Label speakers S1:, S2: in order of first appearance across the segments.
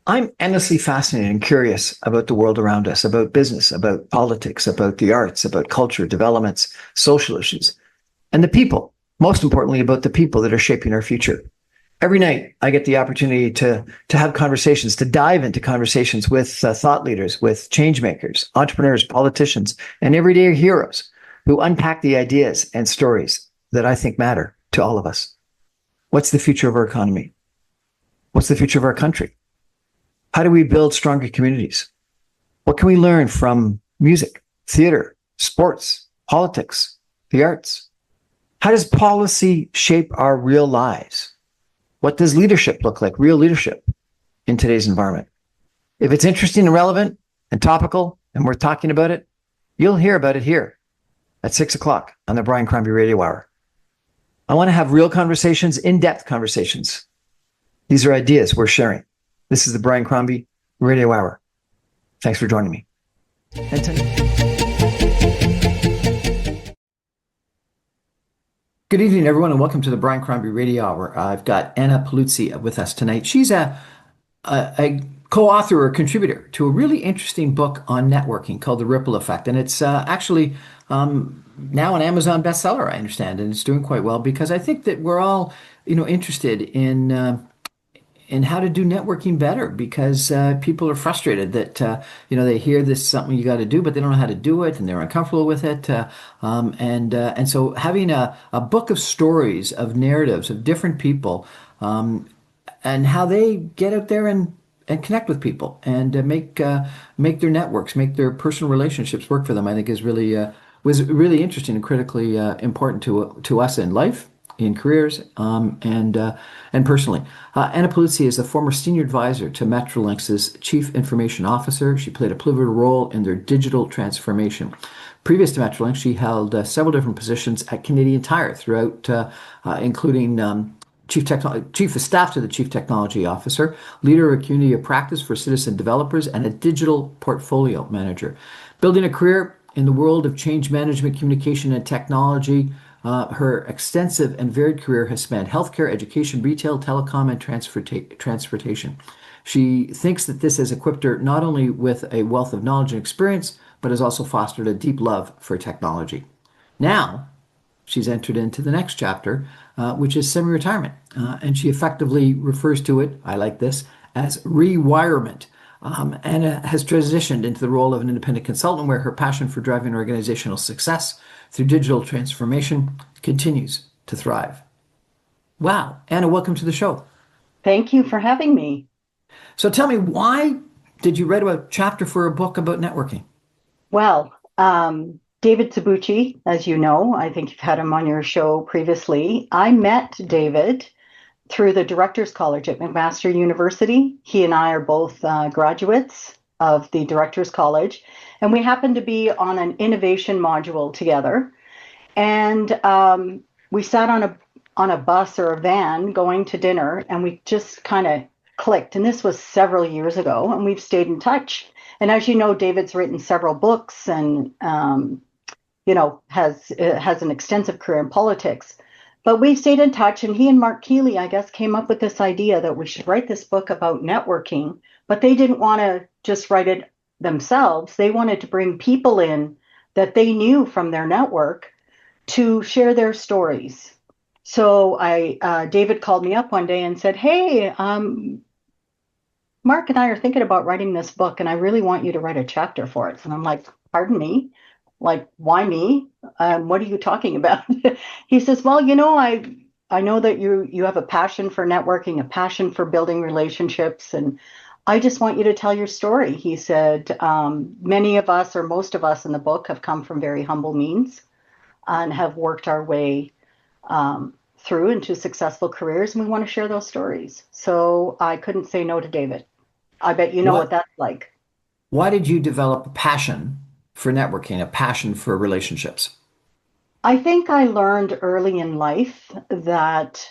S1: I'm endlessly fascinated and curious about the world around us, about business, about politics, about the arts, about culture, developments, social issues, and the people. Most importantly, about the people that are shaping our future. Every night, I get the opportunity to have conversations, to dive into conversations with thought leaders, with change makers, entrepreneurs, politicians, and everyday heroes who unpack the ideas and stories that I think matter to all of us. What's the future of our economy? What's the future of our country? How do we build stronger communities? What can we learn from music, theater, sports, politics, the arts? How does policy shape our real lives? What does leadership look like, real leadership in today's environment? If it's interesting and relevant and topical and we're talking about it, you'll hear about it here at 6 o'clock on the Brian Crombie Radio Hour. I want to have real conversations, in-depth conversations. These are ideas we're sharing. This is the Brian Crombie Radio Hour. Thanks for joining me. Good evening, everyone, and welcome to the Brian Crombie Radio Hour. I've got Anna Paluzzi with us tonight. She's a co-author or contributor to a really interesting book on networking called The Ripple Effect. And it's actually now an Amazon bestseller, I understand, and it's doing quite well because I think that we're all, interested in how to do networking better because people are frustrated that they hear this is something you got to do, but they don't know how to do it and they're uncomfortable with it. And so having a book of stories, of narratives of different people, and how they get out there and connect with people and make their networks, make their personal relationships work for them, I think is really was really interesting and critically important to us in life, in careers, and personally. Anna Paluzzi is the former senior advisor to Metrolinx's chief information officer. She played a pivotal role in their digital transformation. Previous to Metrolinx, she held several different positions at Canadian Tire throughout, including chief of staff to the chief technology officer, leader of a community of practice for citizen developers, and a digital portfolio manager. Building a career in the world of change management, communication, and technology, her extensive and varied career has spanned healthcare, education, retail, telecom, and transportation. She thinks that this has equipped her not only with a wealth of knowledge and experience, but has also fostered a deep love for technology. Now, she's entered into the next chapter, which is semi-retirement. And she effectively refers to it, I like this, as rewirement. Anna has transitioned into the role of an independent consultant where her passion for driving organizational success through digital transformation continues to thrive. Wow. Anna, welcome to the show.
S2: Thank you for having me.
S1: So tell me, why did you write a chapter for a book about networking?
S2: Well, David Tabucci, as you know, I think you've had him on your show previously. I met David through the Directors College at McMaster University. He and I are both graduates of the Directors College, and we happened to be on an innovation module together. And we sat on a bus or a van going to dinner, and we just kind of clicked. And this was several years ago, and we've stayed in touch. And as you know, David's written several books and has an extensive career in politics. But we stayed in touch, and he and Mark Keeley, I guess, came up with this idea that we should write this book about networking, but they didn't want to just write it themselves. They wanted to bring people in that they knew from their network to share their stories. So David called me up one day and said, "Hey, Mark and I are thinking about writing this book, and I really want you to write a chapter for it." And I'm like, "Pardon me? Like, why me? What are you talking about?" He says, "Well, I know that you have a passion for networking, a passion for building relationships, and I just want you to tell your story." He said, "Many of us, or most of us in the book, have come from very humble means and have worked our way through into successful careers, and we want to share those stories." So I couldn't say no to David. I bet you know what that's like.
S1: Why did you develop a passion for networking, a passion for relationships?
S2: I think I learned early in life that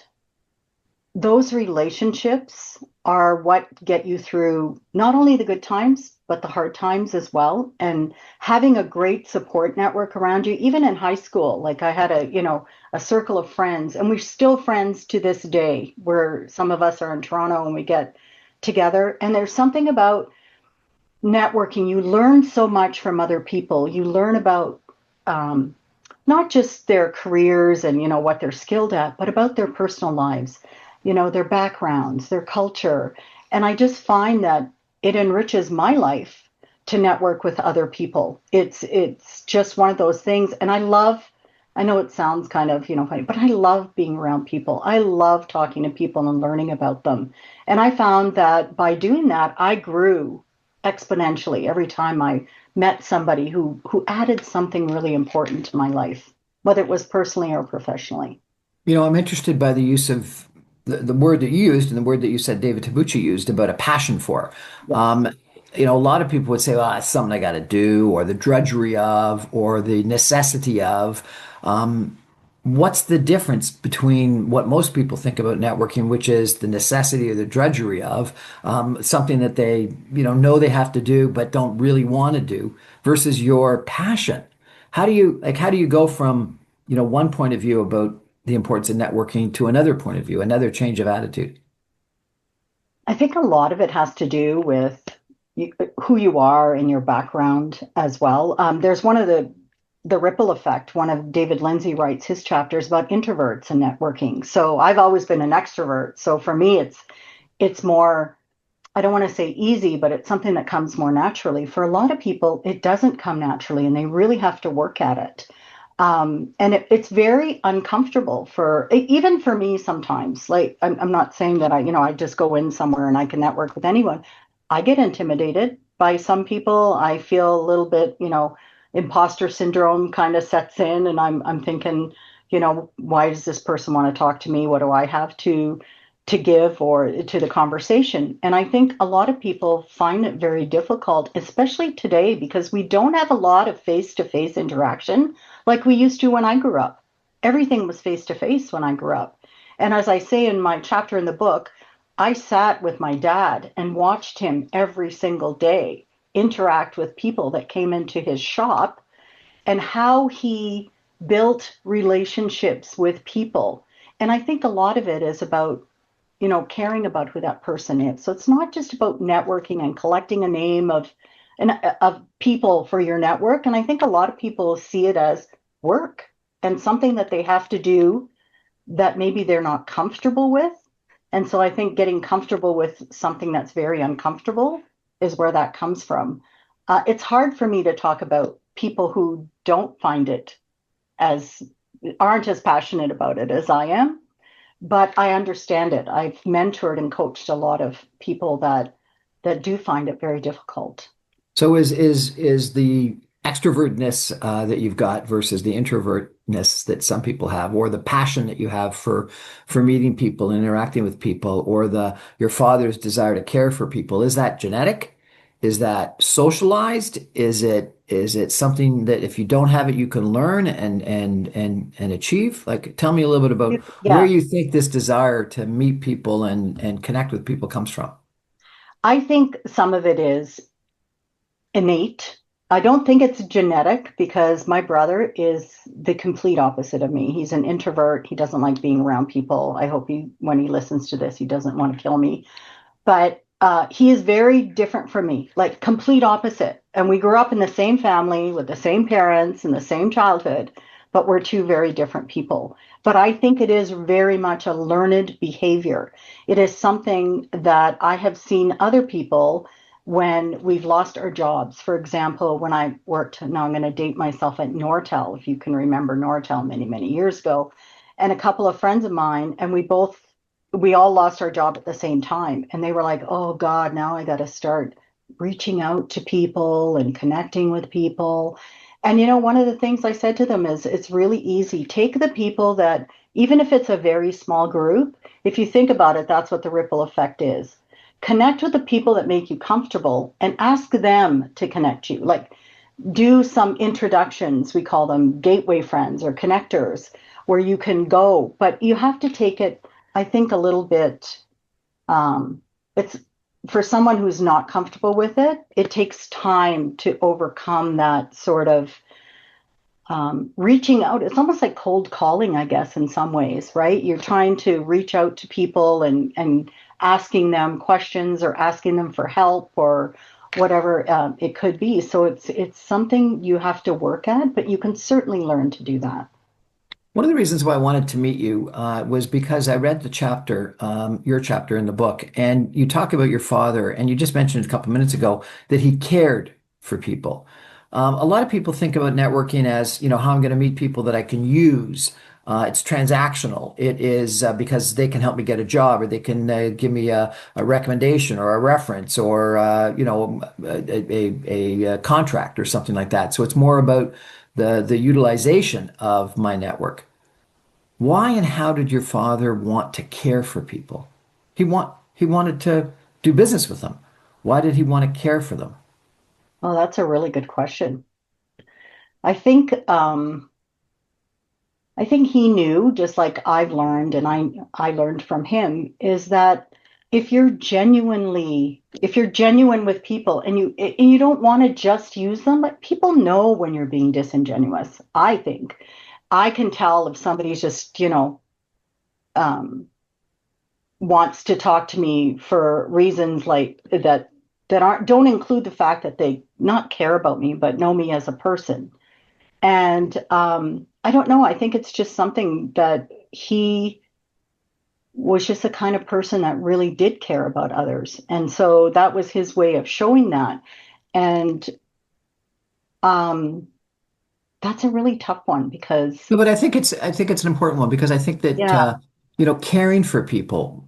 S2: those relationships are what get you through not only the good times, but the hard times as well. And having a great support network around you, even in high school, like I had a circle of friends, and we're still friends to this day, where some of us are in Toronto and we get together. And there's something about networking. You learn so much from other people. You learn about um, not just their careers and what they're skilled at, but about their personal lives, their backgrounds, their culture. And I just find that it enriches my life to network with other people. It's just one of those things. And I know it sounds kind of, funny, but I love being around people. I love talking to people and learning about them. And I found that by doing that, I grew exponentially every time I met somebody who added something really important to my life, whether it was personally or professionally.
S1: I'm interested by the use of the word that you used and the word that you said David Tabucci used about a passion for.
S2: Yes.
S1: Um, a lot of people would say, well, it's something I got to do, or the drudgery of, or the necessity of. What's the difference between what most people think about networking, which is the necessity or the drudgery of something that they, know they have to do but don't really want to do, versus your passion? How do you go from, one point of view about the importance of networking to another point of view, another change of attitude?
S2: I think a lot of it has to do with you, who you are and your background as well. There's one of the ripple effect. One of David Lindsay writes his chapters about introverts and networking. So I've always been an extrovert. So for me, it's more, I don't want to say easy, but it's something that comes more naturally. For a lot of people, it doesn't come naturally, and they really have to work at it. And it's very uncomfortable for even for me sometimes. Like I'm not saying that I just go in somewhere and I can network with anyone. I get intimidated by some people. I feel a little bit, imposter syndrome kind of sets in, and I'm thinking, why does this person want to talk to me? What do I have to give or to the conversation? And I think a lot of people find it very difficult, especially today, because we don't have a lot of face-to-face interaction like we used to when I grew up. Everything was face to face when I grew up. And as I say in my chapter in the book, I sat with my dad and watched him every single day interact with people that came into his shop and how he built relationships with people. And I think a lot of it is about caring about who that person is. So it's not just about networking and collecting a name of people for your network. And I think a lot of people see it as work and something that they have to do that maybe they're not comfortable with. And so I think getting comfortable with something that's very uncomfortable is where that comes from. It's hard for me to talk about people who don't find it as aren't as passionate about it as I am, but I understand it. I've mentored and coached a lot of people that do find it very difficult.
S1: So is the extrovertness that you've got versus the introvertness that some people have, or the passion that you have for meeting people and interacting with people, or the your father's desire to care for people, is that genetic? Is that socialized? Is it something that if you don't have it, you can learn and achieve? Like, tell me a little bit about where
S2: Yeah,
S1: you think this desire to meet people and connect with people comes from.
S2: I think some of it is innate. I don't think it's genetic because my brother is the complete opposite of me. He's an introvert. He doesn't like being around people. I hope when he listens to this, he doesn't want to kill me. But he is very different from me, like complete opposite. And we grew up in the same family with the same parents and the same childhood, but we're two very different people. But I think it is very much a learned behavior. It is something that I have seen other people when we've lost our jobs. For example, when I worked, now I'm going to date myself at Nortel, if you can remember Nortel many, many years ago, and a couple of friends of mine, and we all lost our job at the same time. And they were like, oh God, now I got to start reaching out to people and connecting with people. And, one of the things I said to them is it's really easy. Take the people that, even if it's a very small group, if you think about it, that's what the ripple effect is. Connect with the people that make you comfortable and ask them to connect you. Like, do some introductions. We call them gateway friends or connectors where you can go, but you have to take it, I think, a little bit. It's for someone who's not comfortable with it, it takes time to overcome that sort of reaching out. It's almost like cold calling, I guess, in some ways, right? You're trying to reach out to people and asking them questions or asking them for help or whatever it could be. So it's something you have to work at, but you can certainly learn to do that.
S1: One of the reasons why I wanted to meet you was because I read the chapter, your chapter in the book, and you talk about your father, and you just mentioned a couple minutes ago that he cared for people. A lot of people think about networking as, how I'm going to meet people that I can use. It's transactional. It is because they can help me get a job, or they can give me a recommendation or a reference, or a contract or something like that. So it's more about the utilization of my network. Why and how did your father want to care for people? He wanted to do business with them. Why did he want to care for them?
S2: Well, that's a really good question. I think I think he knew, just like I've learned, and I learned from him, is that if you're genuine with people and you don't want to just use them, but people know when you're being disingenuous. I think I can tell if somebody's just, um, wants to talk to me for reasons like that aren't don't include the fact that they not care about me, but know me as a person. And I don't know. I think it's just something that he was just the kind of person that really did care about others. And so that was his way of showing that. And um, that's a really tough one because,
S1: No, but I think it's an important one because I think that
S2: yeah,
S1: caring for people,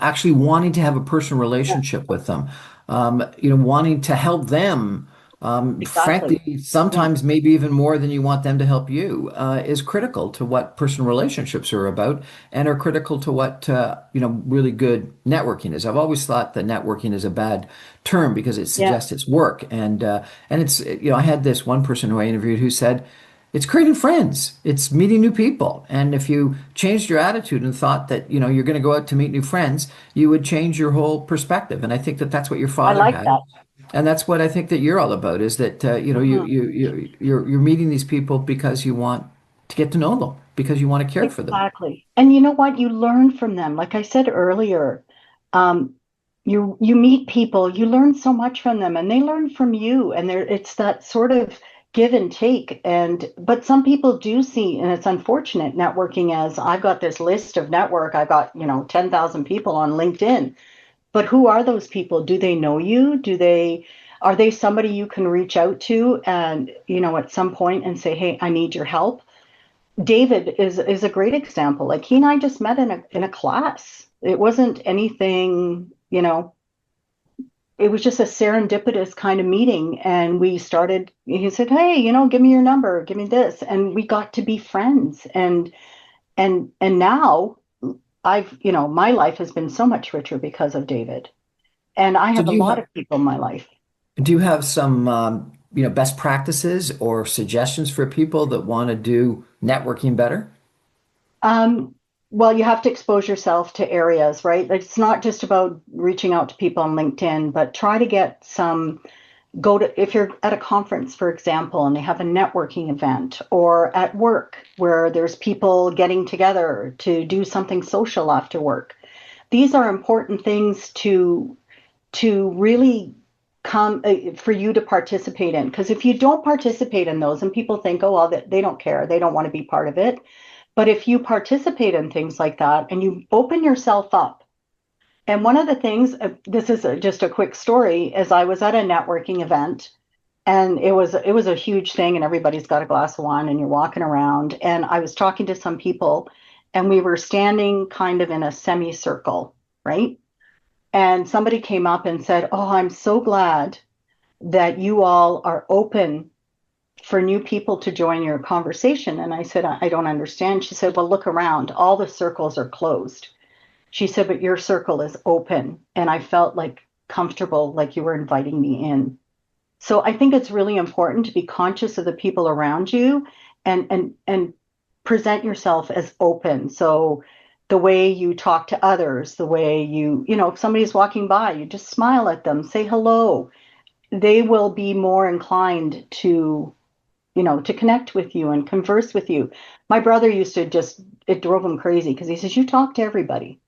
S1: actually wanting to have a personal
S2: yeah,
S1: relationship with them, wanting to help them,
S2: exactly.
S1: frankly,
S2: Yeah,
S1: sometimes maybe even more than you want them to help you, is critical to what personal relationships are about and are critical to what really good networking is. I've always thought that networking is a bad term because it
S2: yeah,
S1: suggests it's work, and it's I had this one person who I interviewed who said. It's creating friends. It's meeting new people. And if you changed your attitude and thought that, you're going to go out to meet new friends, you would change your whole perspective. And I think that that's what your
S2: I
S1: father
S2: like
S1: had.
S2: that.
S1: And that's what I think that you're all about is that,
S2: Mhm.
S1: you're meeting these people because you want to get to know them, because you want to care for them.
S2: Exactly. And you know what? You learn from them. Like I said earlier, um, you meet people, you learn so much from them, and they learn from you. And it's that sort of give and take. And but some people do see, and it's unfortunate, networking as I've got this list of network, I've got, 10,000 people on LinkedIn. But who are those people? Do they know you? Are they somebody you can reach out to and, at some point and say, hey, I need your help? David is a great example. Like he and I just met in a class. It wasn't anything, it was just a serendipitous kind of meeting. And we started, he said, hey, give me your number, give me this. And we got to be friends. And now my life has been so much richer because of David. And I
S1: So
S2: have a lot of people in my life.
S1: do you have some, best practices or suggestions for people that want to do networking better?
S2: Um, well, you have to expose yourself to areas, right? Like, it's not just about reaching out to people on LinkedIn, but try to get go to, if you're at a conference, for example, and they have a networking event, or at work where there's people getting together to do something social after work. These are important things to really come for you to participate in. Because if you don't participate in those, and people think, oh, well, they don't care, they don't want to be part of it. But if you participate in things like that and you open yourself up, and one of the things, this is just a quick story, is I was at a networking event and it was a huge thing, and everybody's got a glass of wine and you're walking around. And I was talking to some people, and we were standing kind of in a semicircle, right? And somebody came up and said, oh, I'm so glad that you all are open for new people to join your conversation. And I said, I don't understand. She said, well, look around. All the circles are closed. She said, but your circle is open. And I felt like comfortable, like you were inviting me in. So I think it's really important to be conscious of the people around you and present yourself as open. So the way you talk to others, the way if somebody's walking by, you just smile at them, say hello. They will be more inclined to connect with you and converse with you. My brother used to it drove him crazy because he says, you talk to everybody.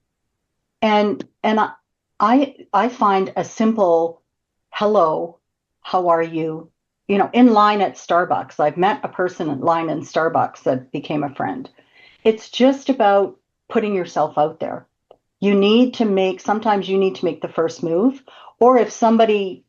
S2: And I find a simple hello, how are you? In line at Starbucks. I've met a person in line in Starbucks that became a friend. It's just about putting yourself out there. Sometimes you need to make the first move. Or if somebody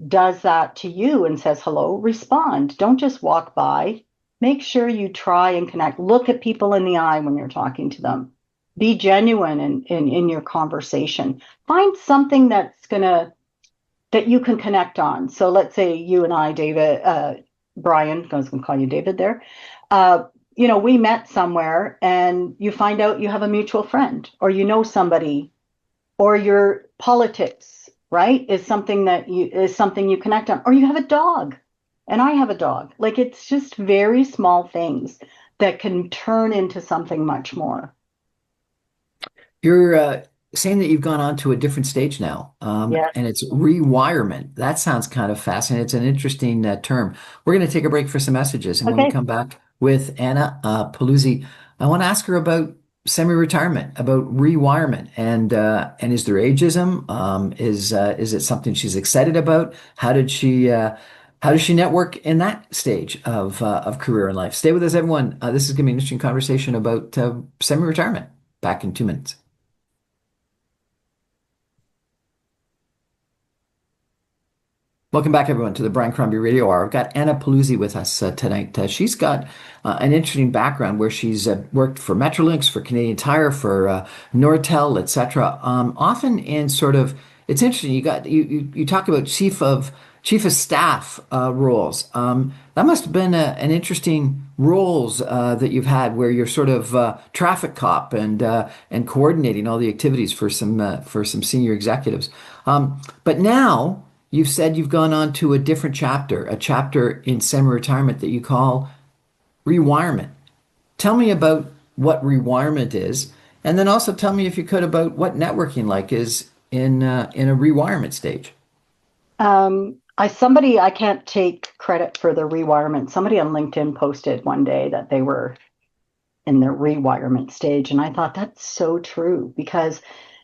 S2: does that to you and says hello, respond. Don't just walk by. Make sure you try and connect. Look at people in the eye when you're talking to them. Be genuine in your conversation. Find something that you can connect on. So let's say you and I, David, Brian, I was going to call you David there. We met somewhere and you find out you have a mutual friend or you know somebody or your politics, right, is something you connect on, or you have a dog, and I have a dog. Like it's just very small things that can turn into something much more.
S1: You're saying that you've gone on to a different stage now,
S2: Yes.
S1: and it's rewirement. That sounds kind of fascinating. It's an interesting term. We're going to take a break for some messages, and when we
S2: Okay.
S1: come back with Anna Paluzzi, I want to ask her about semi-retirement, about rewirement, and is there ageism? Is it something she's excited about? How does she network in that stage of career and life? Stay with us, everyone. This is going to be an interesting conversation about semi-retirement. Back in 2 minutes. Welcome back, everyone, to the Brian Crombie Radio Hour. I've got Anna Paluzzi with us tonight. She's got an interesting background where she's worked for Metrolinx, for Canadian Tire, for Nortel, etc. Often in sort of, it's interesting. You talk about chief of staff roles. That must have been an interesting roles that you've had, where you're sort of traffic cop and coordinating all the activities for some senior executives. But now. You've said you've gone on to a different chapter, a chapter in semi-retirement that you call rewirement. Tell me about what rewirement is, and then also tell me, if you could, about what networking like is in a rewirement stage.
S2: I can't take credit for the rewirement. Somebody on LinkedIn posted one day that they were in their rewirement stage. And I thought that's so true because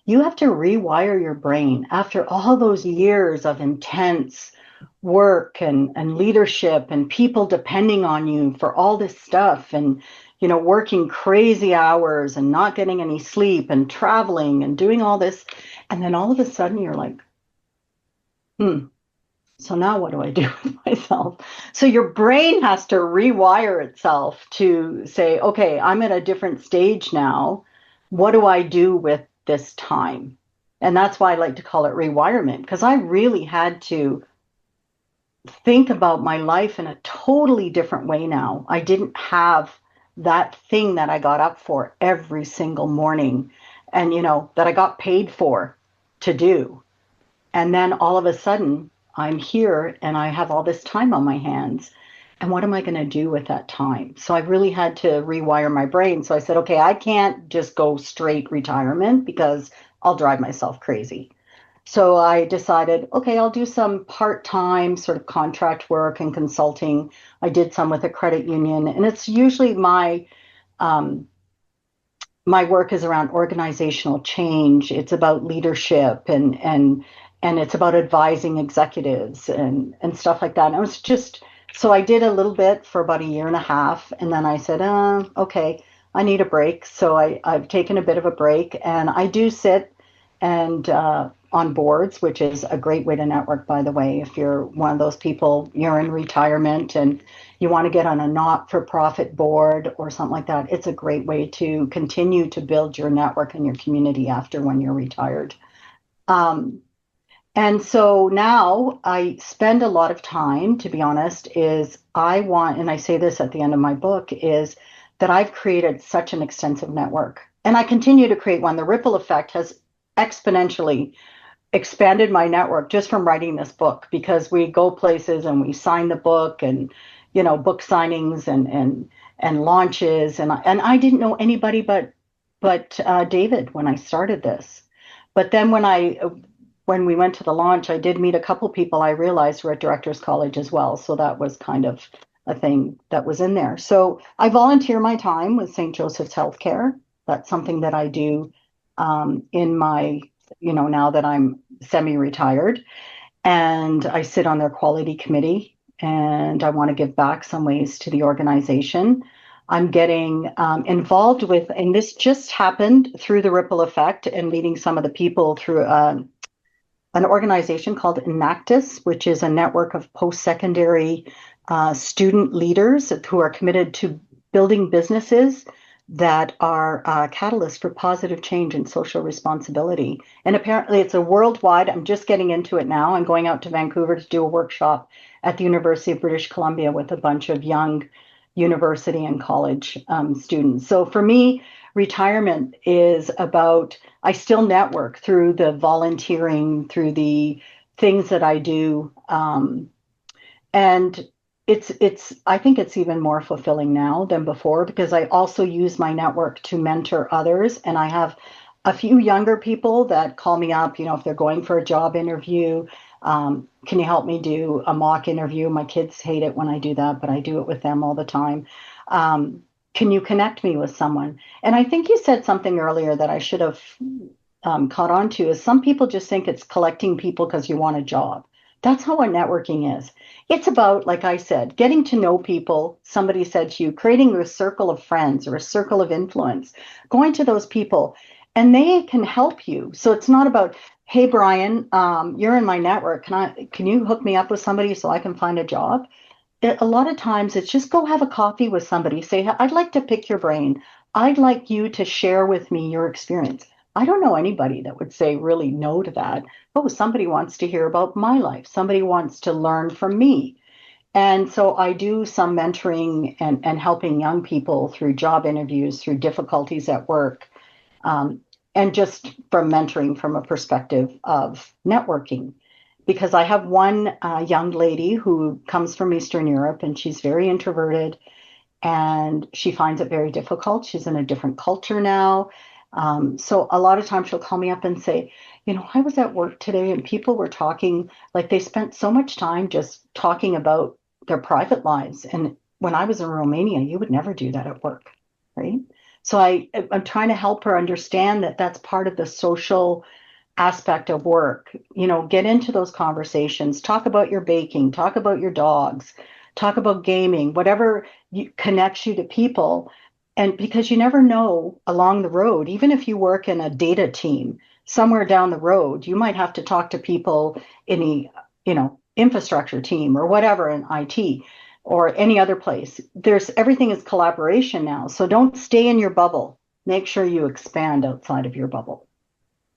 S2: you have to rewire your brain after all those years of intense work and leadership and people depending on you for all this stuff and working crazy hours and not getting any sleep and traveling and doing all this. And then all of a sudden you're like, hmm, so now what do I do with myself? So your brain has to rewire itself to say, okay, I'm at a different stage now. What do I do with this time? And that's why I like to call it rewirement, because I really had to think about my life in a totally different way now. I didn't have that thing that I got up for every single morning and, that I got paid for to do. And then all of a sudden, I'm here and I have all this time on my hands. And what am I going to do with that time? So I really had to rewire my brain. So I said, okay, I can't just go straight retirement because I'll drive myself crazy. So I decided, okay, I'll do some part-time sort of contract work and consulting. I did some with a credit union, and it's usually um, my work is around organizational change. It's about leadership and it's about advising executives and stuff like that. And it was just so I did a little bit for about a year and a half, and then I said, okay, I need a break. So I've taken a bit of a break, and I do sit and on boards, which is a great way to network, by the way. If you're one of those people, you're in retirement and you want to get on a not-for-profit board or something like that, it's a great way to continue to build your network and your community after when you're retired. Um, and so now I spend a lot of time, to be honest, and I say this at the end of my book, is that I've created such an extensive network. And I continue to create one. The ripple effect has exponentially expanded my network just from writing this book because we go places and we sign the book and book signings and launches and I didn't know anybody but David when I started this. But then when we went to the launch, I did meet a couple people I realized were at Directors College as well. So that was kind of a thing that was in there. So I volunteer my time with St. Joseph's Healthcare. That's something that I do in my now that I'm semi-retired, and I sit on their quality committee, and I want to give back some ways to the organization. I'm getting involved with, and this just happened through the ripple effect and leading some of the people through an organization called Enactus, which is a network of post-secondary student leaders who are committed to building businesses that are catalysts for positive change and social responsibility. And apparently it's a worldwide, I'm just getting into it now. I'm going out to Vancouver to do a workshop at the University of British Columbia with a bunch of young university and college students. So for me, retirement is about, I still network through the volunteering, through the things that I do. And I think it's even more fulfilling now than before because I also use my network to mentor others. And I have a few younger people that call me up, if they're going for a job interview. Can you help me do a mock interview? My kids hate it when I do that, but I do it with them all the time. Can you connect me with someone? And I think you said something earlier that I should have caught on to is some people just think it's collecting people because you want a job. That's how what networking is. It's about, like I said, getting to know people. Somebody said to you, creating a circle of friends or a circle of influence, going to those people, and they can help you. So it's not about, hey, Brian, you're in my network. Can you hook me up with somebody so I can find a job? A lot of times it's just go have a coffee with somebody. Say, I'd like to pick your brain. I'd like you to share with me your experience. I don't know anybody that would say really no to that. Oh, somebody wants to hear about my life. Somebody wants to learn from me. And so I do some mentoring and helping young people through job interviews, through difficulties at work, um, and just from mentoring from a perspective of networking. Because I have one young lady who comes from Eastern Europe and she's very introverted and she finds it very difficult. She's in a different culture now. So a lot of times she'll call me up and say, I was at work today and people were talking, like they spent so much time just talking about their private lives. And when I was in Romania, you would never do that at work, right? So I'm trying to help her understand that that's part of the social aspect of work. Get into those conversations, talk about your baking, talk about your dogs, talk about gaming, whatever connects you to people. And because you never know along the road, even if you work in a data team somewhere down the road, you might have to talk to people in the, infrastructure team or whatever in IT or any other place. Everything is collaboration now. So don't stay in your bubble. Make sure you expand outside of your bubble.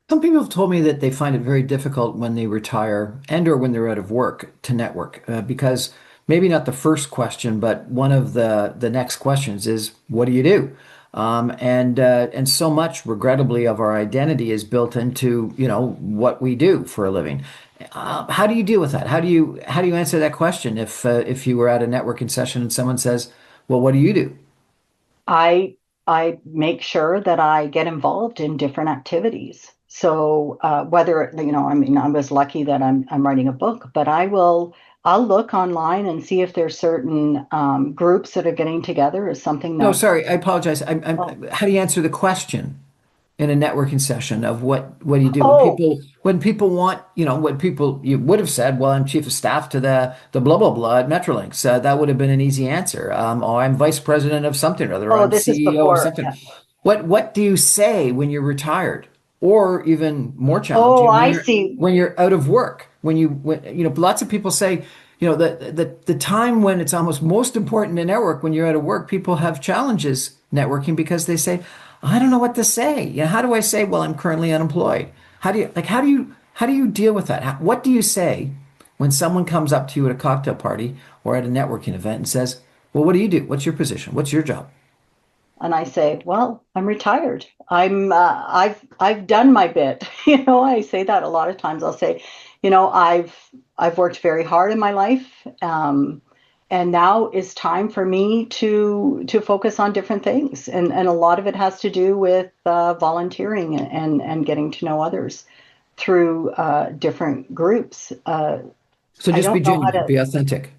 S1: Some people have told me that they find it very difficult when they retire and or when they're out of work to network because maybe not the first question, but one of the next questions is, what do you do? And so much, regrettably, of our identity is built into what we do for a living. How do you deal with that? How do you answer that question if you were at a networking session and someone says, "Well, what do you do?"
S2: I I make sure that I get involved in different activities. So whether I mean, I was lucky that I'm writing a book, but I'll look online and see if there's certain groups that are getting together as something
S1: No,
S2: that.
S1: sorry, I apologize.
S2: Oh,
S1: How do you answer the question in a networking session of what do you do
S2: oh,
S1: when people want what people you would have said, well, I'm chief of staff to the blah blah blah at Metrolinx. That would have been an easy answer. Or I'm vice president of something or other. Or
S2: oh,
S1: I'm
S2: this is
S1: CEO of
S2: before.
S1: something.
S2: Yeah.
S1: What do you say when you're retired, or even more
S2: Oh,
S1: challenging
S2: I see.
S1: when you're out of work? Lots of people say. The time when it's almost most important to network when you're out of work, people have challenges networking because they say, I don't know what to say. How do I say, well, I'm currently unemployed? How do you deal with that? What do you say when someone comes up to you at a cocktail party or at a networking event and says, well, what do you do? What's your position? What's your job?
S2: And I say, well, I'm retired. I've done my bit. I say that a lot of times. I'll say, I've worked very hard in my life, and now is time for me to focus on different things. And a lot of it has to do with volunteering and getting to know others through different groups.
S1: So
S2: I
S1: just be
S2: don't know how
S1: genuine,
S2: to.
S1: be authentic.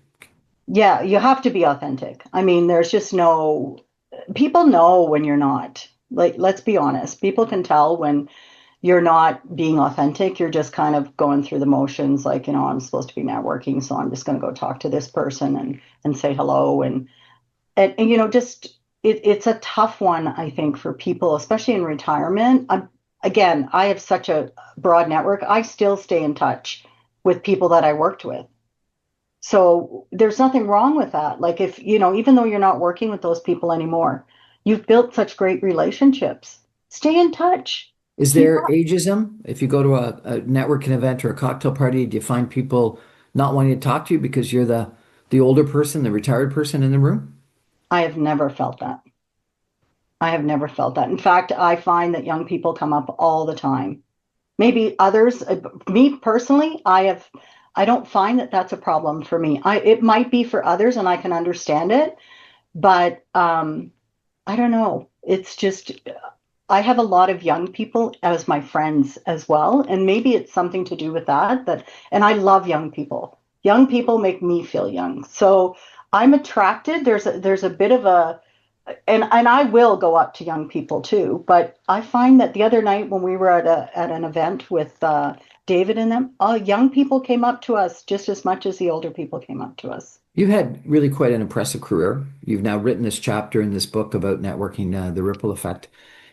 S2: Yeah, you have to be authentic. I mean, there's just no, people know when you're not. Like, let's be honest. People can tell when, you're not being authentic. You're just kind of going through the motions, like, I'm supposed to be networking, so I'm just going to go talk to this person and say hello. And just it's a tough one, I think, for people, especially in retirement. Again, I have such a broad network. I still stay in touch with people that I worked with. So there's nothing wrong with that. Like, if, even though you're not working with those people anymore, you've built such great relationships. Stay in touch.
S1: Is
S2: Keep
S1: there ageism? If you go to a networking event or a cocktail party, do you find people not wanting to talk to you because you're the older person, the retired person in the room?
S2: I have never felt that. I have never felt that. In fact, I find that young people come up all the time. Maybe others, me personally, I don't find that that's a problem for me. It might be for others, and I can understand it, but I don't know. It's just I have a lot of young people as my friends as well, and maybe it's something to do with that. And I love young people. Young people make me feel young, so I'm attracted. There's a bit of a and I will go up to young people too. But I find that the other night when we were at an event with David and them, young people came up to us just as much as the older people came up to us.
S1: You've had really quite an impressive career. You've now written this chapter in this book about networking, the ripple effect.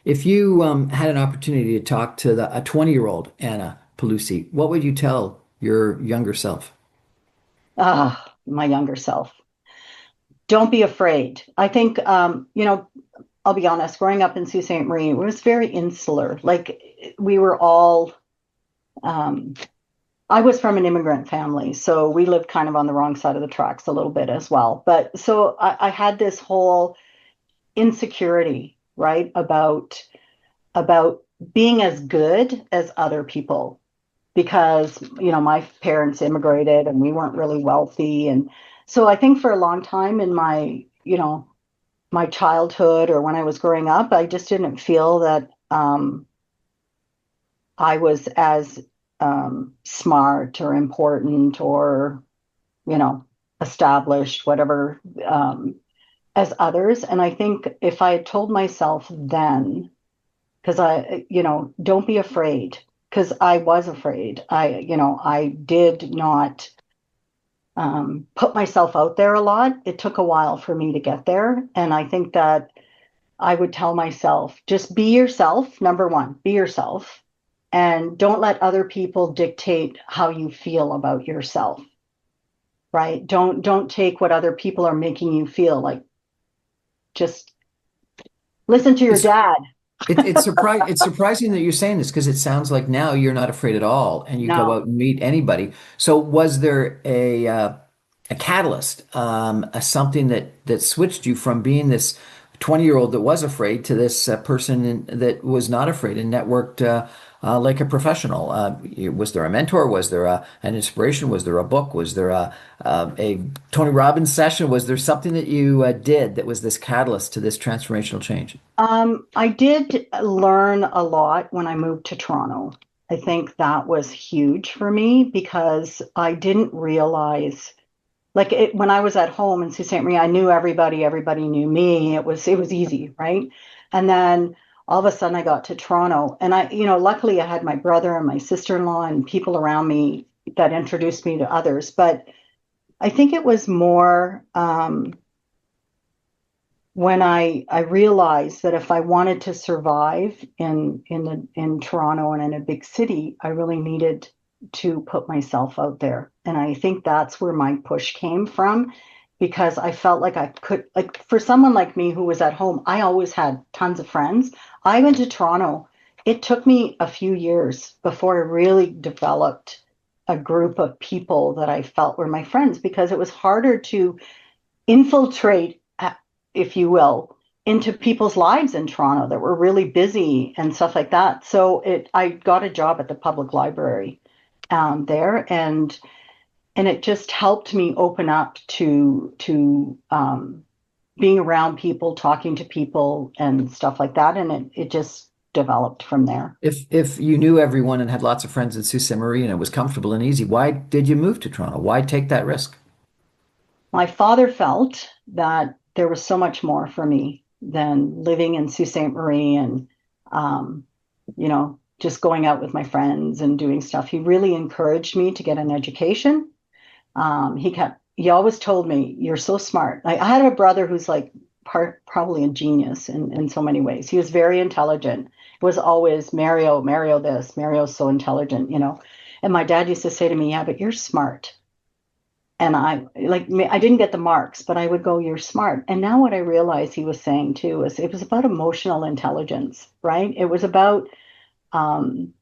S1: If you had an opportunity to talk to a 20-year-old Anna Paluzzi, what would you tell your younger self?
S2: My younger self. Don't be afraid. I think, I'll be honest, growing up in Sault Ste. Marie, it was very insular. Like, we were all, um, I was from an immigrant family, so we lived kind of on the wrong side of the tracks a little bit as well. But so I had this whole insecurity, right, about being as good as other people because, my parents immigrated and we weren't really wealthy. And so I think for a long time in my childhood or when I was growing up, I just didn't feel that I was as smart or important or, you know, established, whatever, as others. And I think if I had told myself then, because don't be afraid, because I was afraid. I did not put myself out there a lot. It took a while for me to get there. And I think that I would tell myself, just be yourself. Number one, be yourself. And don't let other people dictate how you feel about yourself, right? Don't take what other people are making you feel like. Just listen to your
S1: It's
S2: dad.
S1: it's surprising that you're saying this because it sounds like now you're not afraid at all and you go
S2: No.
S1: out and meet anybody. So was there a catalyst, something that switched you from being this 20-year-old that was afraid to this person that was not afraid and networked like a professional? Was there a mentor? Was there an inspiration? Was there a book? Was there a Tony Robbins session? Was there something that you did that was this catalyst to this transformational change?
S2: I did learn a lot when I moved to Toronto. I think that was huge for me because I didn't realize, like, when I was at home in Sault Ste. Marie, I knew everybody, everybody knew me. It was easy, right? And then all of a sudden I got to Toronto and luckily I had my brother and my sister-in-law and people around me that introduced me to others. But I think it was more when I realized that if I wanted to survive in Toronto and in a big city, I really needed to put myself out there. And I think that's where my push came from because I felt like I could, like, for someone like me who was at home, I always had tons of friends. I went to Toronto. It took me a few years before I really developed a group of people that I felt were my friends because it was harder to infiltrate, if you will, into people's lives in Toronto that were really busy and stuff like that. So I got a job at the public library there, and it just helped me open up to being around people, talking to people, and stuff like that, and it just developed from there.
S1: If you knew everyone and had lots of friends in Sault Ste. Marie and it was comfortable and easy, why did you move to Toronto? Why take that risk?
S2: My father felt that there was so much more for me than living in Sault Ste. Marie and, um, just going out with my friends and doing stuff. He really encouraged me to get an education. He always told me, "You're so smart." I had a brother who's like probably a genius in so many ways. He was very intelligent. It was always Mario, Mario this, Mario's so intelligent, you know. And my dad used to say to me, "Yeah, but you're smart." And I didn't get the marks, but I would go, "You're smart." And now what I realize he was saying too is it was about emotional intelligence, right? It was about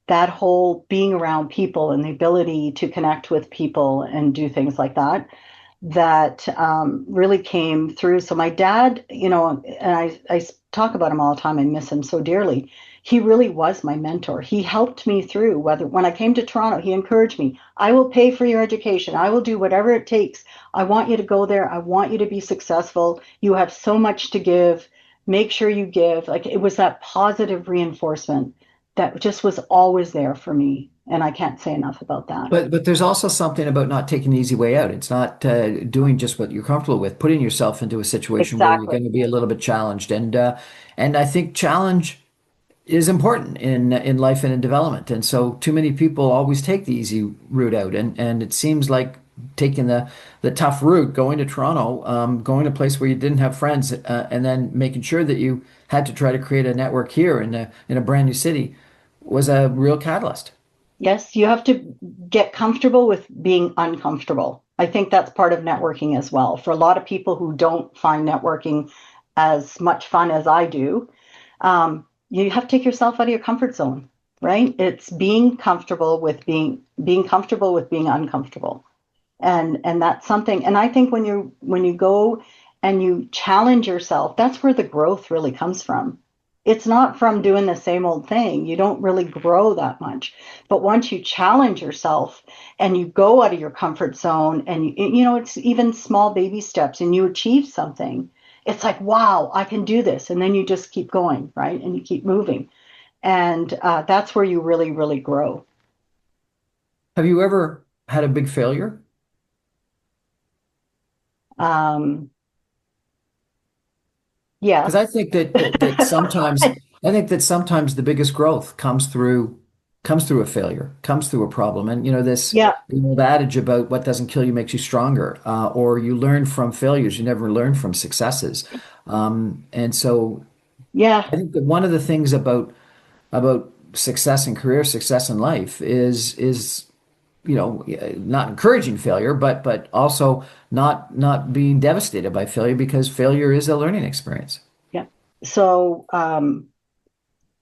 S2: that whole being around people and the ability to connect with people and do things like that that really came through. So my dad, you know, and I talk about him all the time. I miss him so dearly. He really was my mentor. He helped me through whether when I came to Toronto, he encouraged me. "I will pay for your education. I will do whatever it takes. I want you to go there. I want you to be successful. You have so much to give. Make sure you give." Like it was that positive reinforcement that just was always there for me. And I can't say enough about that.
S1: But there's also something about not taking the easy way out. It's not doing just what you're comfortable with, putting yourself into a situation where you're
S2: Exactly.
S1: going to be a little bit challenged. And I think challenge is important in life and in development. And so too many people always take the easy route out. And it seems like taking the tough route, going to Toronto, going to a place where you didn't have friends, and then making sure that you had to try to create a network here in a brand new city was a real catalyst.
S2: Yes, you have to get comfortable with being uncomfortable. I think that's part of networking as well. For a lot of people who don't find networking as much fun as I do, you have to take yourself out of your comfort zone, right? It's being comfortable with being uncomfortable. And that's something. And I think when you go and you challenge yourself, that's where the growth really comes from. It's not from doing the same old thing. You don't really grow that much. But once you challenge yourself and you go out of your comfort zone and you know it's even small baby steps and you achieve something, it's like, wow, I can do this. And then you just keep going, right? And you keep moving. And that's where you really, really grow.
S1: Have you ever had a big failure?
S2: Um,
S1: Because I
S2: yes.
S1: think that sometimes I think that sometimes the biggest growth comes through a failure, comes through a problem. And this
S2: Yeah.
S1: the old adage about what doesn't kill you makes you stronger, or you learn from failures, you never learn from successes. And so
S2: Yeah.
S1: I think that one of the things about success in career, success in life is not encouraging failure, but also not being devastated by failure because failure is a learning experience.
S2: Yeah. So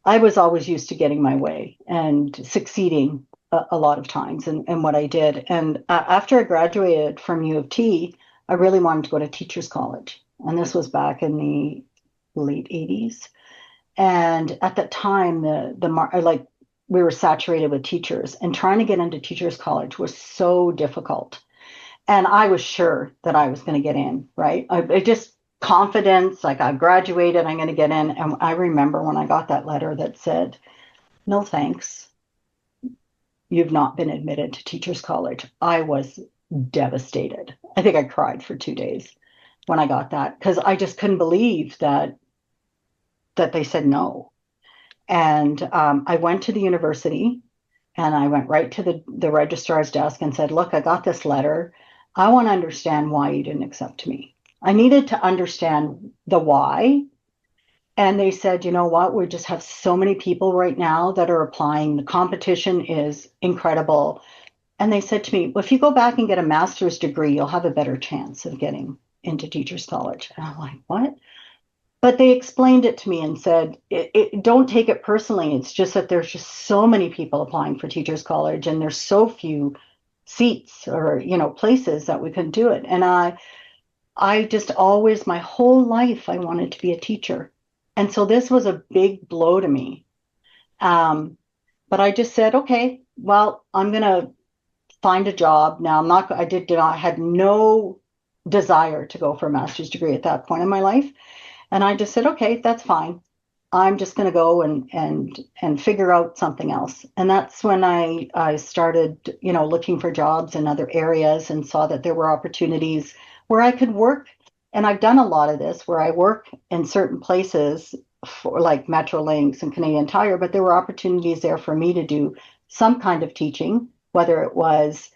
S2: I was always used to getting my way and succeeding a lot of times in what I did. And after I graduated from U of T, I really wanted to go to teachers college. And this was back in the late 80s. And at that time, we were saturated with teachers, and trying to get into teachers college was so difficult. And I was sure that I was going to get in, right? I just confidence, like I graduated, I'm going to get in. And I remember when I got that letter that said, "No thanks, you've not been admitted to teachers college." I was devastated. I think I cried for 2 days when I got that because I just couldn't believe that they said no. And I went to the university and I went right to the registrar's desk and said, "Look, I got this letter. I want to understand why you didn't accept me." I needed to understand the why. And they said, "You know what? We just have so many people right now that are applying. The competition is incredible." And they said to me, "Well, if you go back and get a master's degree, you'll have a better chance of getting into teachers college." And I'm like, "What?" But they explained it to me and said, don't take it personally. It's just that there's just so many people applying for teachers college and there's so few seats or, places that we can do it. And I just always, my whole life, I wanted to be a teacher. And so this was a big blow to me. Um, but I just said, okay, well, I'm going to find a job. Now I had no desire to go for a master's degree at that point in my life. And I just said, okay, that's fine. I'm just going to go and figure out something else. And that's when I started, looking for jobs in other areas and saw that there were opportunities where I could work. And I've done a lot of this where I work in certain places for like Metrolinx and Canadian Tire, but there were opportunities there for me to do some kind of teaching, whether it was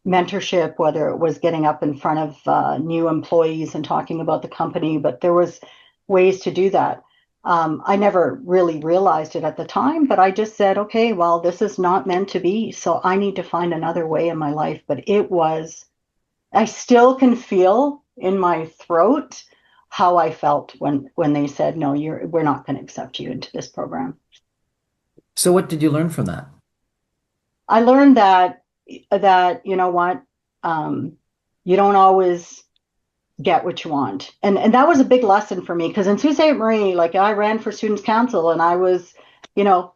S2: mentorship, whether it was getting up in front of new employees and talking about the company, but there was ways to do that. I never really realized it at the time, but I just said, okay, well, this is not meant to be, so I need to find another way in my life. But it was, I still can feel in my throat how I felt when they said, no, we're not going to accept you into this program.
S1: So what did you learn from that?
S2: I learned that you know what, um, you don't always get what you want. And that was a big lesson for me because in Sault Ste. Marie, like I ran for students council and I was, you know,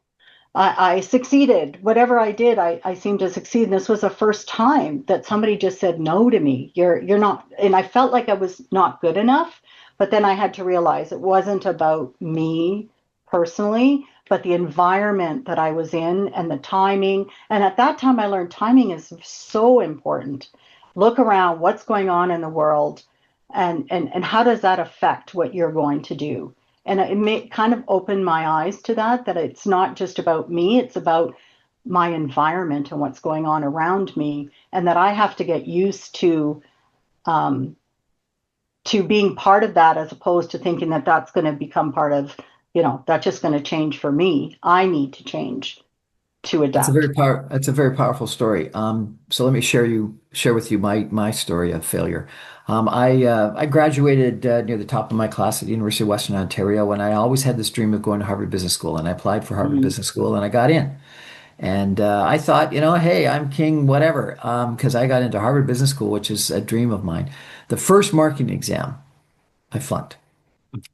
S2: I succeeded. Whatever I did, I seemed to succeed. And this was the first time that somebody just said no to me. You're not, and I felt like I was not good enough. But then I had to realize it wasn't about me personally, but the environment that I was in and the timing. And at that time, I learned timing is so important. Look around, what's going on in the world, and how does that affect what you're going to do? And kind of opened my eyes to that it's not just about me, it's about my environment and what's going on around me, and that I have to get used um, to being part of that as opposed to thinking that that's going to become part of, that's just going to change for me. I need to change to adapt.
S1: That's a very powerful story. So let me share with you my story of failure. I graduated near the top of my class at the University of Western Ontario, and I always had this dream of going to Harvard Business School, and I applied for Harvard
S2: Mm,
S1: Business School, and I got in. And I thought, hey, I'm king, whatever, because I got into Harvard Business School, which is a dream of mine. The first marketing exam, I flunked.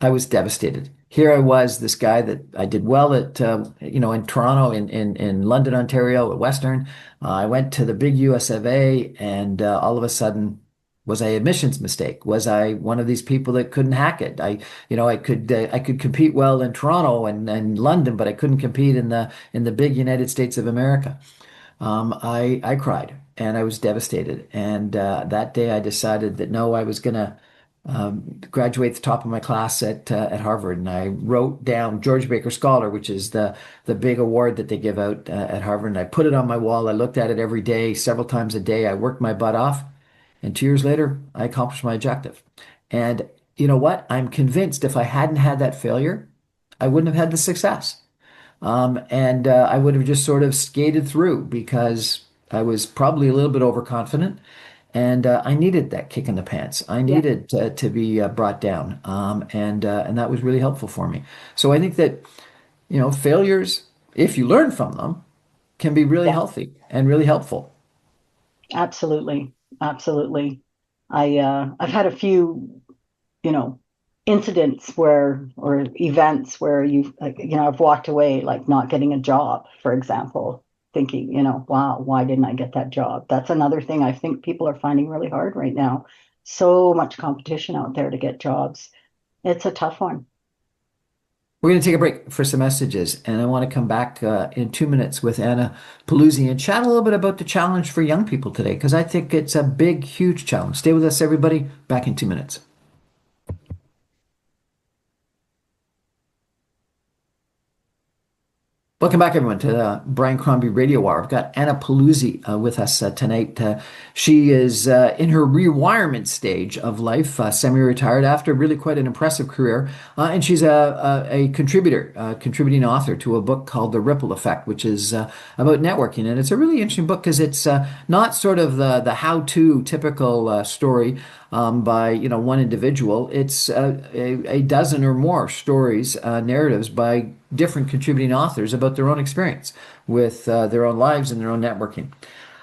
S1: I was devastated. Here I was, this guy that I did well at, in Toronto, in London, Ontario, at Western. I went to the big US of A, and all of a sudden, was I admissions mistake? Was I one of these people that couldn't hack it? I could compete well in Toronto and London, but I couldn't compete in the big United States of America. I cried and I was devastated. And that day I decided that no, I was gonna graduate the top of my class at Harvard, and I wrote down George Baker Scholar, which is the big award that they give out at Harvard, and I put it on my wall. I looked at it every day, several times a day. I worked my butt off, and 2 years later, I accomplished my objective. And you know what? I'm convinced if I hadn't had that failure, I wouldn't have had the success. And I would have just sort of skated through because I was probably a little bit overconfident, and I needed that kick in the pants. I
S2: yeah,
S1: needed to be brought down, and that was really helpful for me. So I think that failures, if you learn from them, can be really
S2: yeah,
S1: healthy and really helpful.
S2: absolutely, absolutely. I've had a few, you know, incidents where or events where you've like, I've walked away like not getting a job, for example, thinking, wow, why didn't I get that job? That's another thing I think people are finding really hard right now. So much competition out there to get jobs. It's a tough one.
S1: We're going to take a break for some messages, and I want to come back in 2 minutes with Anna Paluzzi and chat a little bit about the challenge for young people today, because I think it's a big, huge challenge. Stay with us, everybody. Back in 2 minutes. Welcome back, everyone, to the Brian Crombie Radio Hour. I've got Anna Paluzzi with us tonight. She is in her rewirement stage of life, semi-retired after really quite an impressive career, and she's a contributor, contributing author to a book called The Ripple Effect, which is about networking. And it's a really interesting book because it's not sort of the how-to typical story by one individual. It's a dozen or more stories, narratives by different contributing authors about their own experience with their own lives and their own networking.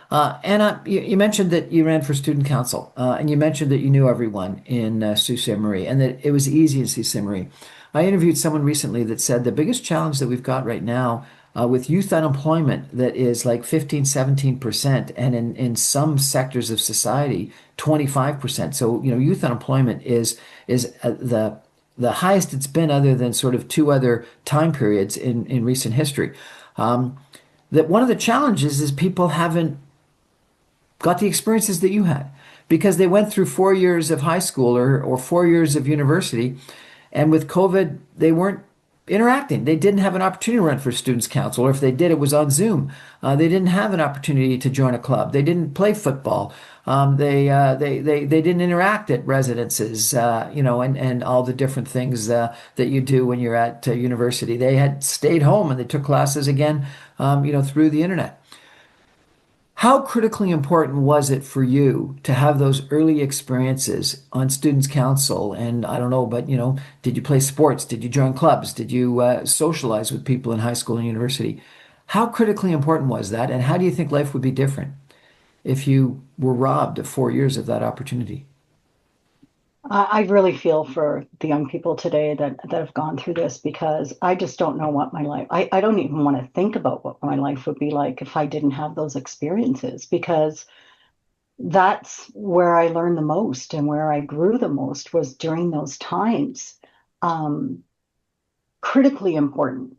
S1: Anna, you mentioned that you ran for student council, and you mentioned that you knew everyone in Sault Ste. Marie and that it was easy in Sault Ste. Marie. I interviewed someone recently that said the biggest challenge that we've got right now with youth unemployment that is like 15, 17%, and in some sectors of society, 25%. So, youth unemployment is the highest it's been other than sort of two other time periods in recent history. That one of the challenges is people haven't got the experiences that you had because they went through 4 years of high school or 4 years of university. And with COVID, they weren't interacting. They didn't have an opportunity to run for students council, or if they did, it was on Zoom. They didn't have an opportunity to join a club. They didn't play football. They didn't interact at residences, and all the different things that you do when you're at university. They had stayed home and they took classes again, through the internet. How critically important was it for you to have those early experiences on Students' Council? And I don't know, but did you play sports? Did you join clubs? Did you socialize with people in high school and university? How critically important was that? And how do you think life would be different if you were robbed of 4 years of that opportunity?
S2: I really feel for the young people today that have gone through this because I just don't know what my life, I don't even want to think about what my life would be like if I didn't have those experiences because that's where I learned the most and where I grew the most was during those times. Um, Critically important,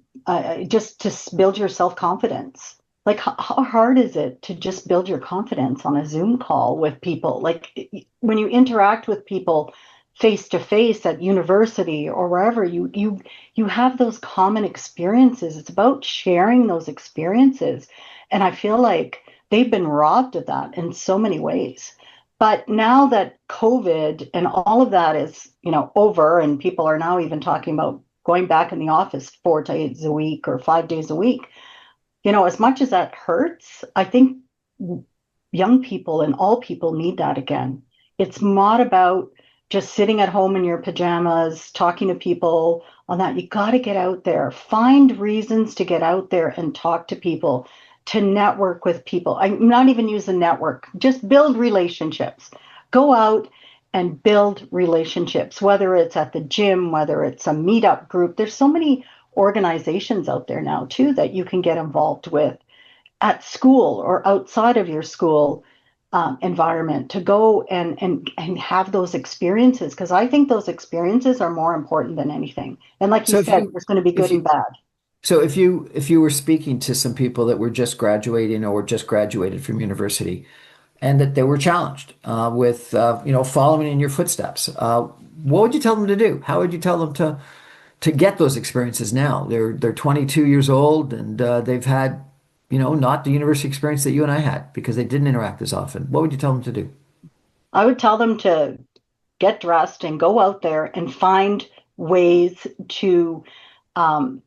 S2: just to build your self-confidence. Like, how hard is it to just build your confidence on a Zoom call with people? Like, when you interact with people face to face at university or wherever, you have those common experiences. It's about sharing those experiences. And I feel like they've been robbed of that in so many ways. But now that COVID and all of that is, over, and people are now even talking about going back in the office 4 days a week or 5 days a week, as much as that hurts, I think young people and all people need that again. It's not about just sitting at home in your pajamas, talking to people on that. You got to get out there, find reasons to get out there and talk to people, to network with people. I'm not even using network, just build relationships. Go out and build relationships, whether it's at the gym, whether it's a meetup group. There's so many organizations out there now, too, that you can get involved with at school or outside of your school environment to go and have those experiences because I think those experiences are more important than anything. And like you
S1: So if
S2: said,
S1: you
S2: there's going to be
S1: if
S2: good and
S1: you
S2: bad.
S1: so if you were speaking to some people that were just graduating or just graduated from university, and that they were challenged with following in your footsteps. What would you tell them to do? How would you tell them to get those experiences now? They're 22 years old and they've had not the university experience that you and I had because they didn't interact as often. What would you tell them to do?
S2: I would tell them to get dressed and go out there and find ways um,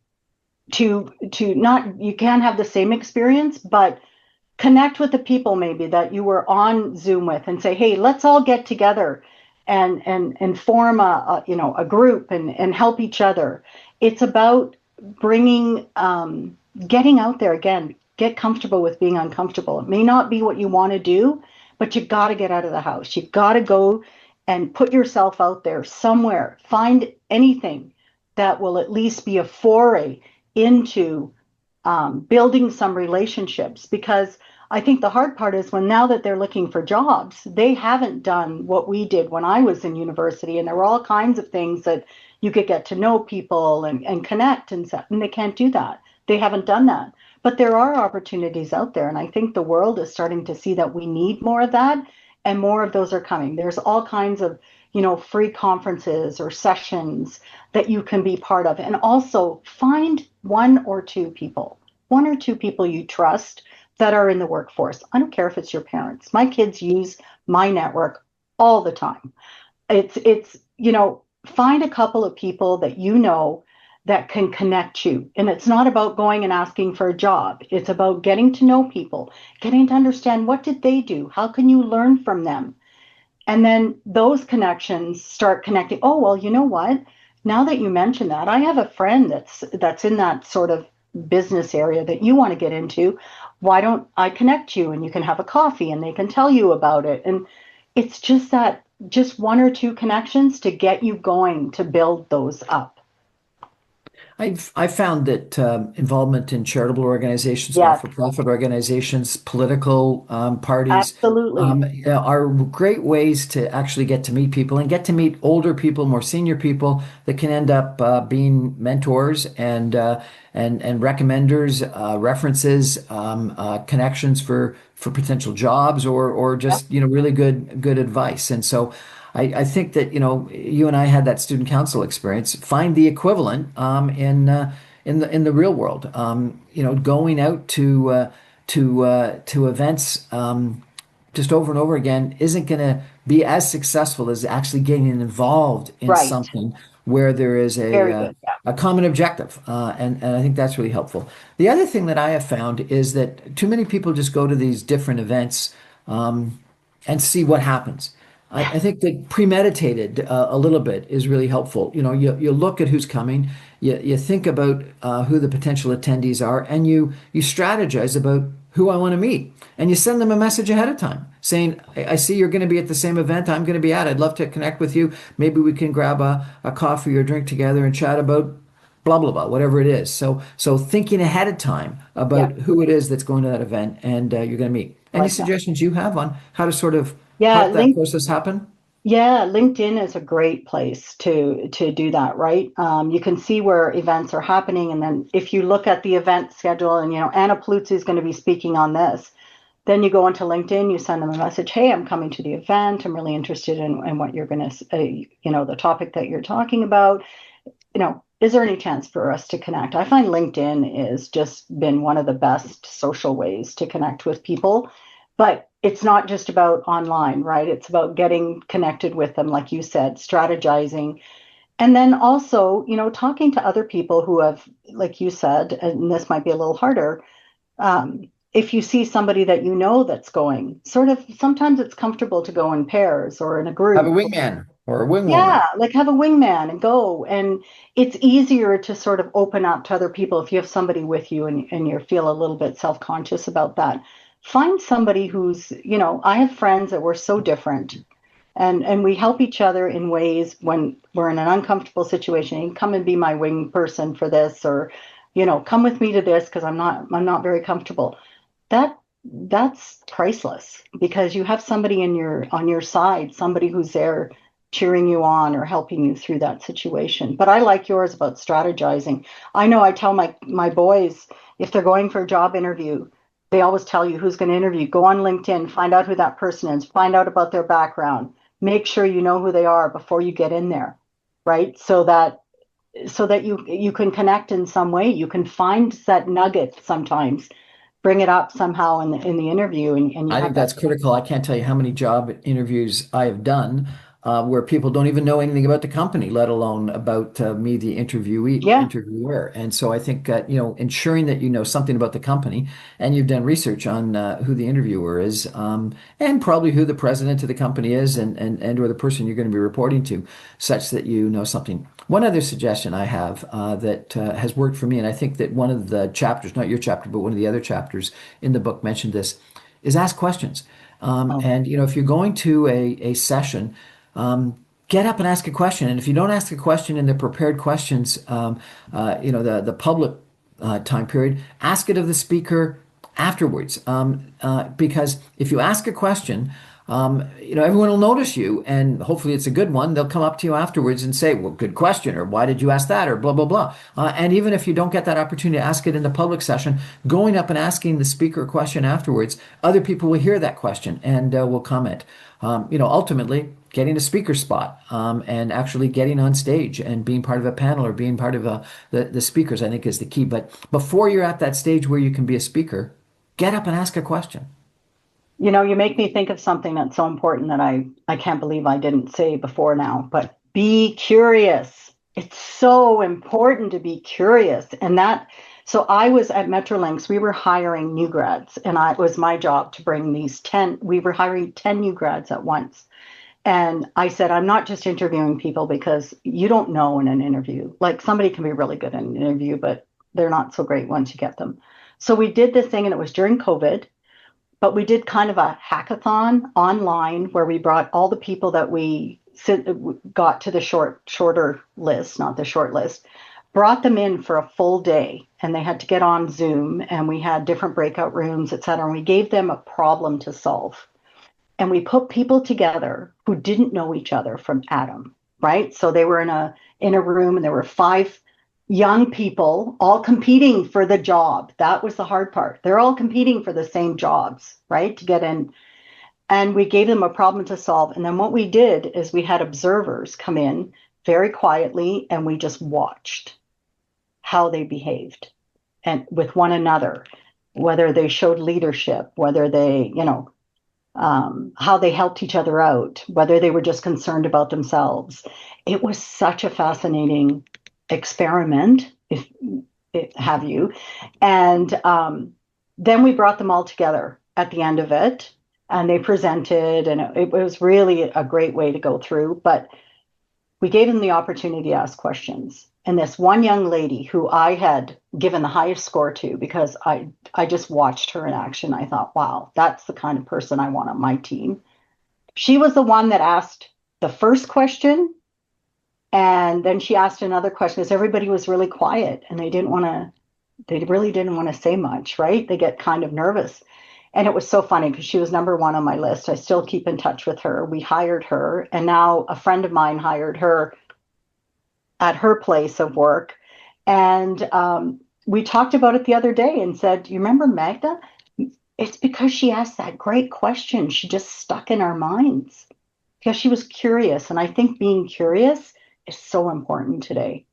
S2: to not, you can have the same experience, but connect with the people maybe that you were on Zoom with and say, hey, let's all get together and form a group and help each other. It's about bringing getting out there again. Get comfortable with being uncomfortable. It may not be what you want to do, but you got to get out of the house. You got to go and put yourself out there somewhere. Find anything that will at least be a foray into building some relationships because I think the hard part is when now that they're looking for jobs, they haven't done what we did when I was in university. And there were all kinds of things that you could get to know people and connect and stuff. And they can't do that. They haven't done that. But there are opportunities out there. And I think the world is starting to see that we need more of that. And more of those are coming. There's all kinds of, free conferences or sessions that you can be part of. And also find one or two people you trust that are in the workforce. I don't care if it's your parents. My kids use my network all the time. It's find a couple of people that that can connect you. And it's not about going and asking for a job. It's about getting to know people, getting to understand what did they do? How can you learn from them? And then those connections start connecting. Oh, well, you know what? Now that you mention that, I have a friend that's in that sort of business area that you want to get into. Why don't I connect you and you can have a coffee and they can tell you about it? And it's just one or two connections to get you going to build those up.
S1: I've found that involvement in charitable organizations,
S2: Yes,
S1: not-for-profit organizations, political parties
S2: absolutely.
S1: are great ways to actually get to meet people and get to meet older people, more senior people that can end up being mentors and recommenders, references, connections for potential jobs or
S2: Yep.
S1: just really good advice. And so I think that, you and I had that student council experience. Find the equivalent in the real world. Going out to events just over and over again isn't going to be as successful as actually getting involved in
S2: Right.
S1: something where there is
S2: Very good. Yeah.
S1: a common objective. And I think that's really helpful. The other thing that I have found is that too many people just go to these different events and see what happens. I think that premeditated a little bit is really helpful. You look at who's coming, you think about who the potential attendees are, and you strategize about who I want to meet. And you send them a message ahead of time saying, I see you're going to be at the same event I'm going to be at. I'd love to connect with you. Maybe we can grab a coffee or drink together and chat about blah, blah, blah, whatever it is. So thinking ahead of time
S2: Yeah.
S1: about who it is that's going to that event and you're going to meet. Any
S2: Like that.
S1: suggestions you have on how to sort of
S2: Yeah.
S1: help that process happen?
S2: Yeah, LinkedIn is a great place to do that, right? You can see where events are happening, and then if you look at the event schedule, and Anna Paluzzi is going to be speaking on this, then you go onto LinkedIn, you send them a message, hey, I'm coming to the event. I'm really interested in what you're going to, the topic that you're talking about. Is there any chance for us to connect? I find LinkedIn has just been one of the best social ways to connect with people, but it's not just about online, right? It's about getting connected with them, like you said, strategizing, and then also, talking to other people who have, like you said, and this might be a little harder. If you see somebody that that's going, sort of, sometimes it's comfortable to go in pairs or in a
S1: Have a
S2: group.
S1: wingman or a wingwoman.
S2: Yeah, like have a wingman and go. And it's easier to sort of open up to other people if you have somebody with you and you feel a little bit self-conscious about that. Find somebody who's, I have friends that were so different and we help each other in ways when we're in an uncomfortable situation. You can come and be my wing person for this, or, come with me to this because I'm not very comfortable. That's priceless because you have somebody on your side, somebody who's there cheering you on or helping you through that situation. But I like yours about strategizing. I know I tell my boys, if they're going for a job interview, they always tell you who's going to interview. Go on LinkedIn, find out who that person is, find out about their background. Make sure you know who they are before you get in there, right? So that you can connect in some way. You can find that nugget sometimes, bring it up somehow in the interview, and you
S1: I
S2: have
S1: think
S2: that.
S1: that's critical. I can't tell you how many job interviews I have done where people don't even know anything about the company, let alone about me, the
S2: Yeah.
S1: interviewer. And so I think ensuring that you know something about the company and you've done research on who the interviewer is, and probably who the president of the company is, and or the person you're going to be reporting to, such that you know something. One other suggestion I have that has worked for me, and I think that one of the chapters, not your chapter, but one of the other chapters in the book mentioned this, is ask questions.
S2: Oh,
S1: And if you're going to a session, get up and ask a question. And if you don't ask a question in the prepared questions, the public time period, ask it of the speaker afterwards. Because if you ask a question, everyone will notice you, and hopefully it's a good one. They'll come up to you afterwards and say, "Well, good question," or "Why did you ask that?" or blah blah blah. And even if you don't get that opportunity to ask it in the public session, going up and asking the speaker a question afterwards, other people will hear that question and will comment. Ultimately, getting a speaker spot and actually getting on stage and being part of a panel or being part of the speakers, I think, is the key. But before you're at that stage where you can be a speaker, get up and ask a question.
S2: you make me think of something that's so important that I can't believe I didn't say before now, but be curious. It's so important to be curious. So I was at Metrolinx, we were hiring new grads, and it was my job to bring we were hiring 10 new grads at once. And I said, I'm not just interviewing people because you don't know in an interview. Like somebody can be really good in an interview, but they're not so great once you get them. So we did this thing, and it was during COVID, but we did kind of a hackathon online where we brought all the people that we got to the shorter list, not the short list, brought them in for a full day, and they had to get on Zoom, and we had different breakout rooms, et cetera. And we gave them a problem to solve. And we put people together who didn't know each other from Adam, right? So they were in a room, and there were five young people all competing for the job. That was the hard part. They're all competing for the same jobs, right? To get in. and we gave them a problem to solve. And then what we did is we had observers come in very quietly and we just watched how they behaved and with one another, whether they showed leadership, whether they, how they helped each other out, whether they were just concerned about themselves. It was such a fascinating experiment, if have you. And then we brought them all together at the end of it, and they presented, and it was really a great way to go through. But we gave them the opportunity to ask questions. And this one young lady who I had given the highest score to because I just watched her in action. I thought, wow, that's the kind of person I want on my team. She was the one that asked the first question. And then she asked another question because everybody was really quiet and they really didn't want to say much, right? They get kind of nervous. And it was so funny because she was number one on my list. I still keep in touch with her. We hired her, and now a friend of mine hired her at her place of work. And we talked about it the other day and said, you remember Magda? It's because she asked that great question. She just stuck in our minds because she was curious. And I think being curious is so important today.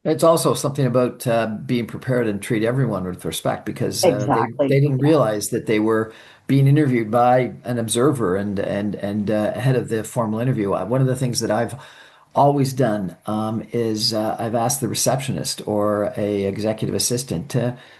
S1: It's also something about being prepared and treat everyone with respect because they
S2: Exactly.
S1: didn't
S2: Yeah.
S1: realize that they were being interviewed by an observer and ahead of the formal interview. One of the things that I've always done is I've asked the receptionist or a executive assistant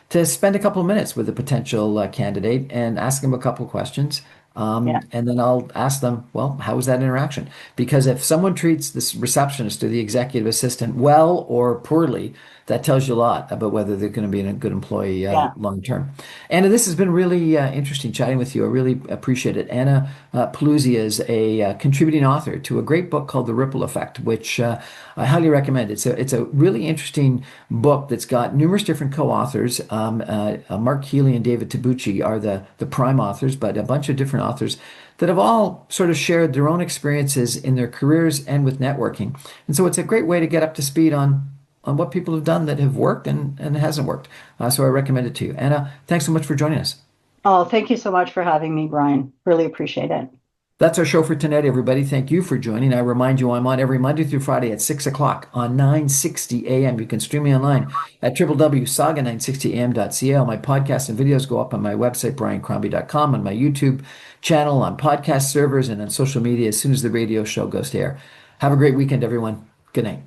S1: to spend a couple of minutes with a potential candidate and ask them a couple of questions.
S2: Yeah.
S1: And then I'll ask them, well, how was that interaction? Because if someone treats this receptionist or the executive assistant well or poorly, that tells you a lot about whether they're going to be a good employee
S2: Yeah.
S1: long term. Anna, this has been really interesting chatting with you. I really appreciate it. Anna Paluzzi is a contributing author to a great book called The Ripple Effect, which I highly recommend. It's a really interesting book that's got numerous different co-authors. Mark Healy and David Tabucci are the prime authors, but a bunch of different authors that have all sort of shared their own experiences in their careers and with networking. And so it's a great way to get up to speed on what people have done that have worked and hasn't worked. So I recommend it to you. Anna, thanks so much for joining us.
S2: Oh, thank you so much for having me, Brian. Really appreciate it.
S1: That's our show for tonight, everybody. Thank you for joining. I remind you I'm on every Monday through Friday at 6 o'clock on 960 AM. You can stream me online at www.saga960am.ca. All my podcasts and videos go up on my website, briancrombie.com, on my YouTube channel, on podcast servers, and on social media as soon as the radio show goes to air. Have a great weekend, everyone. Good night.